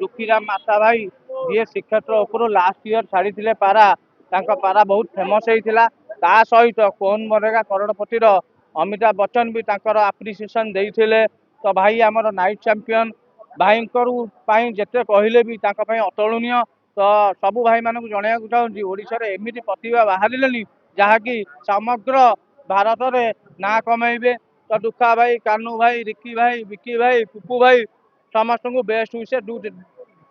दुखीराम माता भाई जी श्रीक्षेत्र उपरू last year छाड़ी पारा पारा बहुत फेमस होता ता सहित कौन बनेगा करोड़पति अमिताभ बच्चन भी आप्रिसीएसन देते। तो भाई आमर नाइट चैंपियन भाई जिते कहले भी अतुलनीय। तो सबू भाई मानक जनवाक चाहूँगी ओडिशा रे एमिति प्रतिभा बाहर जहाँकि समग्र भारत में ना कमेबे। तो दुखा भाई कानू भाई रिकी भाई विकी भाई पुपू भाई समस्त को बेस्ट विशेष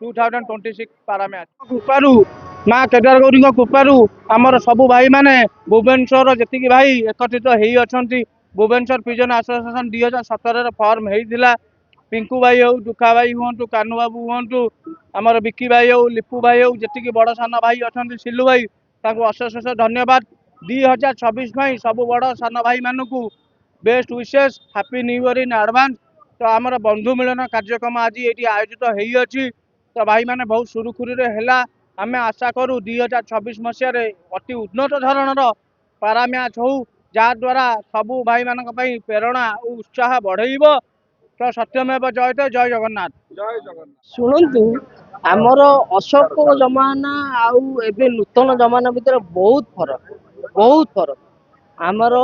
2026 पारा मैच कृपारू माँ केदार गौरी कृपारू आमर सबू भाई माने भुवनेश्वर जी भाई एकत्रित होती भुवनेश्वर पिजन एसोसिएशन 2017 फॉर्म होता पिंकू भाई हो दुखा भाई हूँ कानू बाबू हूँ आमर विकी भाई हो लिपू भाई हो जी बड़ सान भाई अच्छा सिलू भाई अशेष अशेष धन्यवाद 2026 में सबू बड़ सान भाई मानू बेस्ट विशेष happy new year in advance. तो आमर बंधु मिलन कार्यक्रम आज ये आयोजित होती तो भाई मैंने बहुत सुरुखुरी है आम आशा करूँ 2026 मसीह अति उन्नत धरण पारा मैच हो जहाद्वारा सबू भाई मान प्रेरणा और उत्साह बढ़ेब। तो सत्यमेव जयते जय जगन्नाथ जय जगन्नाथ। शुणु आमर अशोक जमाना आउ एबे नूतन जमाना भितर बहुत फरक आमर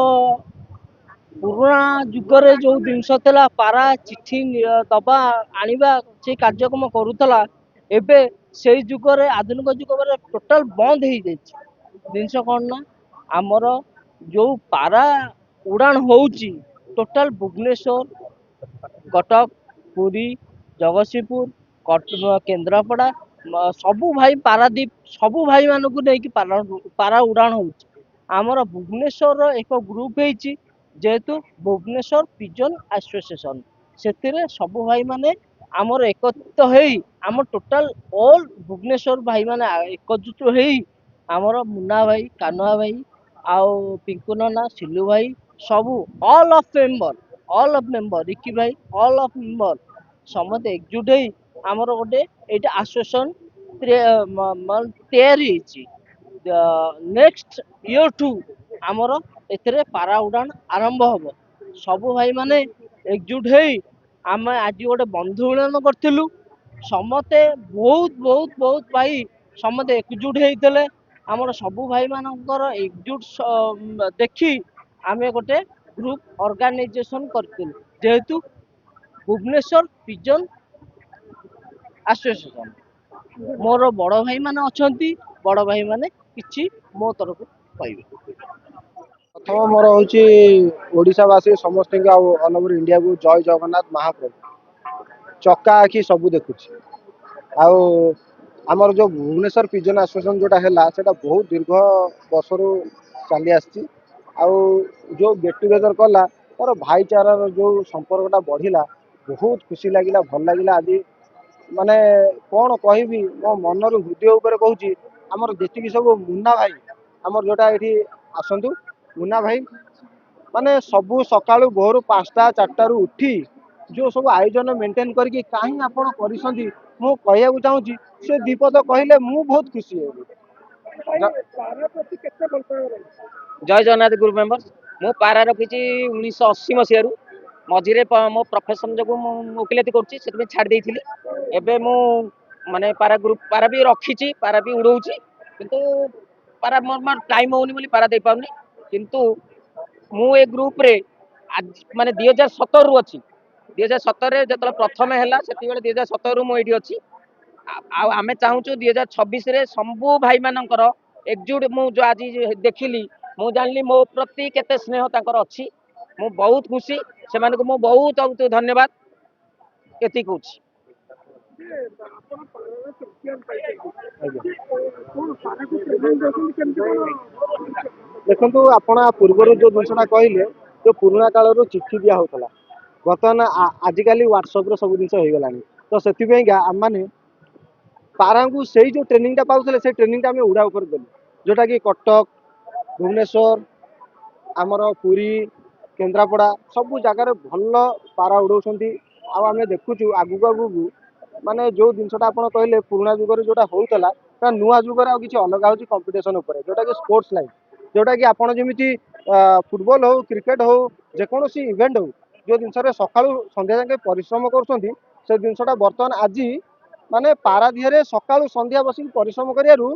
पुराणा जुगरे जो जिनस पारा चिठी दबा आनिबा से कार्यक्रम करूला एबे से जुगरे आधुनिक जुग टोटाल बंद हो जिनस कौन ना आमर जो पारा उड़ान होउची टोटाल भुवनेश्वर कटक पुरी जगतसिंहपुर केन्द्रापड़ा सबू भाई पारादीप सबू भाई मानक नहीं पारा उड़ान होउची आमर भुवनेश्वर एक ग्रुप होइची जेहेतु भुवनेश्वर पिजन एसोसिएशन से सबू भाई माने आमर एकत्रित होई आम टोटाल ऑल भुवनेश्वर भाई माने एकजुट होई आमर मुन्ना भाई कानुआ भाई आउ पिंकू नना सिलू भाई सबू ऑल ऑफ मेंबर रिकी भाई ऑल ऑफ मेंबर समस्त एकजुट होई आमर गोटे एटा एसोसिएशन तैयारी नेक्स्ट ईयर टू आमर एथिरे पारा उड़ान आरंभ हम सबू भाई माने एकजुट होई आम आज गोटे बंधु मिलन करथिलु समते बहुत भाई समते एकजुट होते आमर सबू भाई मानकर एकजुट देखी आमे गोटे ग्रुप ऑर्गेनाइजेशन करथिलु जेहेतु भुवनेश्वर पिजन एसोसिएशन मोर बड़ भाई माने अछंती बड़ भाई माने किछि मो तरफ कहबे। प्रथम मोर हूँ ओडावासी समस्त ऑल ओवर इंडिया को जय जगन्नाथ महाप्रभु चका आखि सबू देखुची आमर जो भुवनेश्वर पिजन एसोसिएशन जोटा है बहुत दीर्घ वर्ष चली आसी जो गेट टुगेदर कला तार भाईचारार जो संपर्कटा बढ़ला बहुत खुशी लगिला भल लगिला आज माने कौन कहबी मो मनर हृदय उपर कहूँ आमर जी सब मुन्ना भाई आमर जोटा ये आसतु मुन्ना भाई माने सबू सकाळु भोर 5टा 4टारू उठी जो सब आयोजन मेंटेन करके कहीं आपण करिसंती मु कहया चाहूँगी से दीपद कहले मु बहुत खुशी है। जय जगन्नाथ ग्रुप मेंबर मु पारा रखी 1980 मसीह मझे मो प्रोफेशन जो वकिलती कर छाड़ी एबे मु माने पारा ग्रुप पारा भी रखी पारा भी उड़ौची किंतु पारा मोर टाइम होनी बोली पारा दे पाउनी किंतु मु ए ग्रुप रे आज माने 2017 रु अच्छी 2017 जो प्रथम है से 2017 रु मुझे अच्छी आमे चाहूँ 2026 रे सबू भाई मानकर एकजुट मु जो आज देखिली मु जानली मो प्रति केते स्नेह तांकर अच्छी मु बहुत खुशी से मानक मु बहुत धन्यवाद एति कहूँ। देखो आपण पूर्वर जो जिनसा कहले जो पुराणा काल चिठी दिया होता बर्तमान आजिकल व्हाट्सएप सब जिन हो गला तो से आम मैंने पारा को से जो ट्रेनिंग पाते से ट्रेनिंग आम उड़ा कर देलु जोटा कि कटक भुवनेश्वर आमर पुरी केन्द्रापड़ा सबू जगार भल पारा उड़ाऊँच आम देखु आगू आगू माने जो जिनसा आप कहले पुराणा जुगर जोटा होता नुआ जुगर आ कि अलग हो कंपिटिशन उपर जोटा कि स्पोर्ट्स लाइन जोटा कि आपड़ जमी फुटबॉल हो क्रिकेट हो जेकोसी इवेंट हो जो जिनस सका संध्या जाके परिश्रम कर जिनसा बर्तमान आज ମାନେ ପାରା ଦିହରେ ସକାଳୁ ସନ୍ଧ୍ୟା ବସିକି ପରିଶ୍ରମ କରିବାରୁ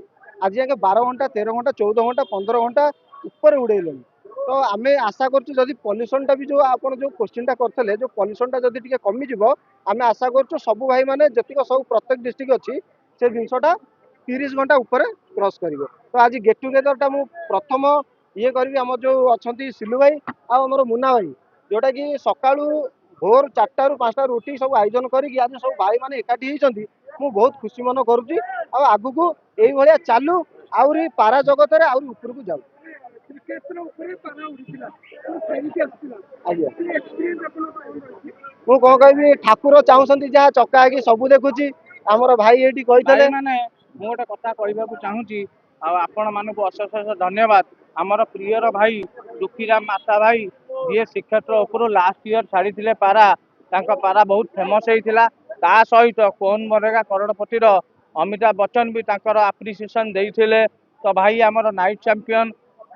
ଆଜି ଯାକେ 12 ଘଣ୍ଟା 13 ଘଣ୍ଟା 14 ଘଣ୍ଟା 15 ଘଣ୍ଟା ଉପରେ ଉଡେଇଲେଣି। ତ ଆମେ ଆଶା କରୁଛୁ ଯଦି ପଲ୍ୟୁସନଟା ବି ଯୋଉ ଆପଣ ଯୋଉ କୋଶ୍ଚିନ୍ଟା କରିଥିଲେ ଯୋଉ ପଲ୍ୟୁସନଟା ଯଦି ଟିକେ କମିଯିବ ଆମେ ଆଶା କରୁଛୁ ସବୁ ଭାଇ ମାନେ ଯେତିକ ସବୁ ପ୍ରତ୍ୟେକ ଡିଷ୍ଟ୍ରିକ୍ଟ ଅଛି ସେ ଜିନିଷଟା 30 ଘଣ୍ଟା ଉପରେ କ୍ରସ୍ କରିବ। ତ ଆଜି ଗେଟ୍ ଟୁଗେଦରଟା ମୁଁ ପ୍ରଥମ ଇଏ କରିବି ଆମର ଯୋଉ ଅଛନ୍ତି ସିଲୁ ଭାଇ ଆଉ ଆମର ମୁନା ଭାଇ, ଯୋଉଟା କି ସକାଳୁ ଭୋର 4ଟାରୁ 5ଟାରୁ ଉଠିକି ସବୁ ଆୟୋଜନ କରିକି ଆଜି ସବୁ ଭାଇମାନେ ଏକାଠି ହେଇଛନ୍ତି। ମୁଁ ବହୁତ ଖୁସି ମନେ କରୁଛି ଆଉ ଆଗକୁ ଏଇଭଳିଆ ଚାଲୁ, ଆହୁରି ପାରା ଜଗତରେ ଆହୁରି ଉପରକୁ ଯାଉ। ଆଜ୍ଞା ମୁଁ କଣ କହିବି, ଠାକୁର ଚାହୁଁଛନ୍ତି ଯାହା ଚକା ହେଇକି ସବୁ ଦେଖୁଛି। ଆମର ଭାଇ ଏଇଠି କହିଥିଲେ ଭାଇମାନେ ମୁଁ ଗୋଟେ କଥା କହିବାକୁ ଚାହୁଁଛି, ଆଉ ଆପଣ ମାନଙ୍କୁ ଅଶେଷ ଅଶେଷ ଧନ୍ୟବାଦ। ଆମର ପ୍ରିୟର ଭାଇ ଦୁଃଖୀରାମ ମାତା ଭାଇ ଯିଏ ଶ୍ରୀକ୍ଷେତ୍ର ଉପରୁ ଲାଷ୍ଟ ଇୟର ଛାଡ଼ିଥିଲେ ପାରା, ତାଙ୍କ ପାରା ବହୁତ ଫେମସ୍ ହେଇଥିଲା। ତା ସହିତ କୋନ ମରେଗା କରୋଡ଼ପତିର ଅମିତାଭ ବଚ୍ଚନ ବି ତାଙ୍କର ଆପ୍ରିସିଏସନ୍ ଦେଇଥିଲେ। ତ ଭାଇ ଆମର ନାଇଟ୍ ଚାମ୍ପିୟନ,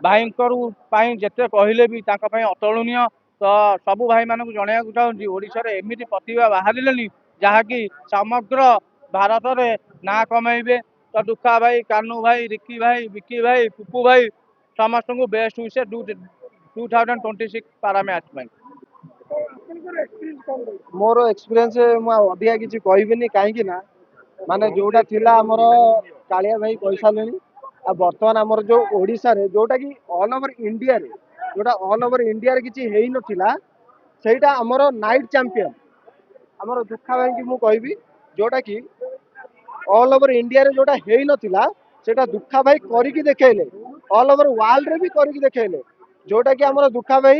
ଭାଇଙ୍କର ପାଇଁ ଯେତେ କହିଲେ ବି ତାଙ୍କ ପାଇଁ ଅତୁଳନୀୟ। ତ ସବୁ ଭାଇମାନଙ୍କୁ ଜଣାଇବାକୁ ଚାହୁଁଛି ଓଡ଼ିଶାରେ ଏମିତି ପ୍ରତିଭା ବାହାରିଲେଣି ଯାହାକି ସମଗ୍ର ଭାରତରେ ନାଁ କମେଇବେ। ତ ଦୁଃଖା ଭାଇ, କାନୁ ଭାଇ, ରିକି ଭାଇ, ବିକି ଭାଇ, ପୁପୁ ଭାଇ ସମସ୍ତଙ୍କୁ ବେଷ୍ଟ ୱିଶେସ୍ 2026 ପାରା ମ୍ୟାଚ୍ ପାଇଁ। ମୋର ଏକ୍ସପିରିଏନ୍ସ ମୁଁ ଆଉ ଅଧିକା କିଛି କହିବିନି, କାହିଁକି ନା ମାନେ ଯୋଉଟା ଥିଲା ଆମର କାଳିଆ ଭାଇ କହିସାରିଲେଣି। ଆଉ ବର୍ତ୍ତମାନ ଆମର ଯୋଉ ଓଡ଼ିଶାରେ ଯୋଉଟା କି ଅଲ୍ ଓଭର ଇଣ୍ଡିଆରେ କିଛି ହେଇନଥିଲା, ସେଇଟା ଆମର ନାଇଟ୍ ଚାମ୍ପିୟନ ଆମର ଦୁଃଖା ଭାଇକି ମୁଁ କହିବି, ଯୋଉଟା କି ଅଲ୍ ଓଭର ଇଣ୍ଡିଆରେ ଯୋଉଟା ହେଇନଥିଲା ସେଇଟା ଦୁଃଖା ଭାଇ କରିକି ଦେଖେଇଲେ, ଅଲ୍ ଓଭର ୱାର୍ଲଡରେ ବି କରିକି ଦେଖେଇଲେ। ଯୋଉଟା କି ଆମର ଦୁଃଖା ଭାଇ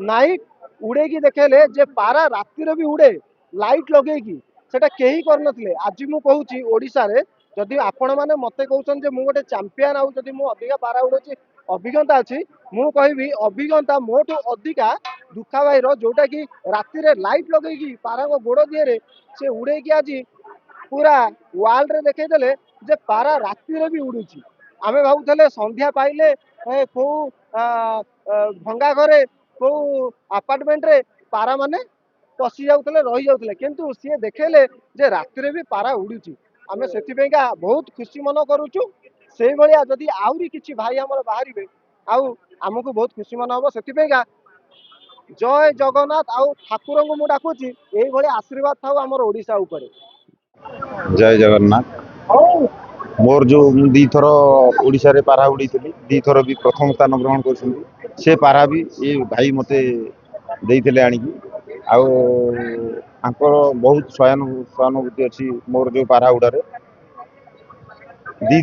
ନାଇଟ୍ ଉଡେଇକି ଦେଖେଇଲେ ଯେ ପାରା ରାତିରେ ବି ଉଡେ ଲାଇଟ୍ ଲଗେଇକି, ସେଟା କେହି କରିନଥିଲେ। ଆଜି ମୁଁ କହୁଛି ଓଡ଼ିଶାରେ ଯଦି ଆପଣମାନେ ମତେ କହୁଛନ୍ତି ଯେ ମୁଁ ଗୋଟେ ଚାମ୍ପିୟନ ଆଉ ଯଦି ମୁଁ ଅଧିକା ପାରା ଉଡଉଛି ଅଭିଜ୍ଞତା ଅଛି, ମୁଁ କହିବି ଅଭିଜ୍ଞତା ମୋଠୁ ଅଧିକା ଦୁଃଖା ଭାଇର, ଯୋଉଟା କି ରାତିରେ ଲାଇଟ୍ ଲଗେଇକି ପାରାଙ୍କ ଗୋଡ ଦିହରେ ସେ ଉଡେଇକି ଆଜି ପୁରା ୱାର୍ଲଡରେ ଦେଖେଇଦେଲେ ଯେ ପାରା ରାତିରେ ବି ଉଡୁଛି। ଆମେ ଭାବୁଥିଲେ ସନ୍ଧ୍ୟା ପାଇଲେ କୋଉ ଭଙ୍ଗା ଘରେ କୋଉ ଆପାର୍ଟମେଣ୍ଟରେ ପାରା ମାନେ ପଶି ଯାଉଥିଲେ ରହିଯାଉଥିଲେ, କିନ୍ତୁ ସିଏ ଦେଖେଇଲେ ଯେ ରାତିରେ ବି ପାରା ଉଡୁଛି। ଆମେ ସେଥିପାଇଁକା ବହୁତ ଖୁସି ମନେ କରୁଛୁ। ସେଇଭଳିଆ ଯଦି ଆହୁରି କିଛି ଭାଇ ଆମର ବାହାରିବେ ଆଉ ଆମକୁ ବହୁତ ଖୁସି ମନେ ହବ। ସେଥିପାଇଁକା ଜୟ ଜଗନ୍ନାଥ, ଆଉ ଠାକୁରଙ୍କୁ ମୁଁ ଡାକୁଛି ଏଇଭଳି ଆଶୀର୍ବାଦ ଥାଉ ଆମର ଓଡ଼ିଶା ଉପରେ। ଜୟ ଜଗନ୍ନାଥ। ମୋର ଯୋଉ ମୁଁ ଦିଥର ଓଡ଼ିଶାରେ ପାରା ଉଡେଇଥିଲି, ଦିଥର ବି ପ୍ରଥମ ସ୍ଥାନ ଗ୍ରହଣ କରିଛନ୍ତି। ସେ ପାରା ବି ଏ ଭାଇ ମତେ ଦେଇଥିଲେ ଆଣିକି। ଆଉ ତାଙ୍କର ବହୁତ ସହାନୁଭୂତି ଅଛି ମୋର ଯୋଉ ପାରା ଉଡ଼ାରେ।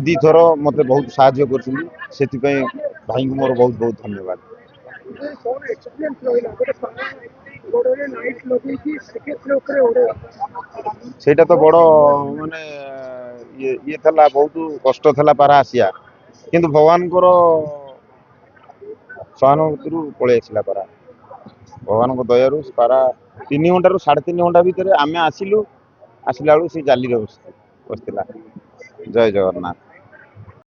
ଦି ଥର ମତେ ବହୁତ ସାହାଯ୍ୟ କରିଛନ୍ତି, ସେଥିପାଇଁ ଭାଇଙ୍କୁ ମୋର ବହୁତ ବହୁତ ଧନ୍ୟବାଦ। ସେଇଟା ତ ବଡ଼ ମାନେ ଇଏ ଥିଲା, ବହୁତ କଷ୍ଟ ଥିଲା ପାରା ଆସିବା, କିନ୍ତୁ ଭଗବାନଙ୍କର ସହାନୁଭୂତିରୁ ପଳେଇ ଆସିଲା ପାରା। ଭଗବାନଙ୍କ ଦୟାରୁ ପାରା 3 ଘଣ୍ଟାରୁ 3.5 ଘଣ୍ଟା ଭିତରେ ଆମେ ଆସିଲା ବେଳକୁ ସେ ଜାଲିରେ ବସିଥିଲା। ଜୟ ଜଗନ୍ନାଥ।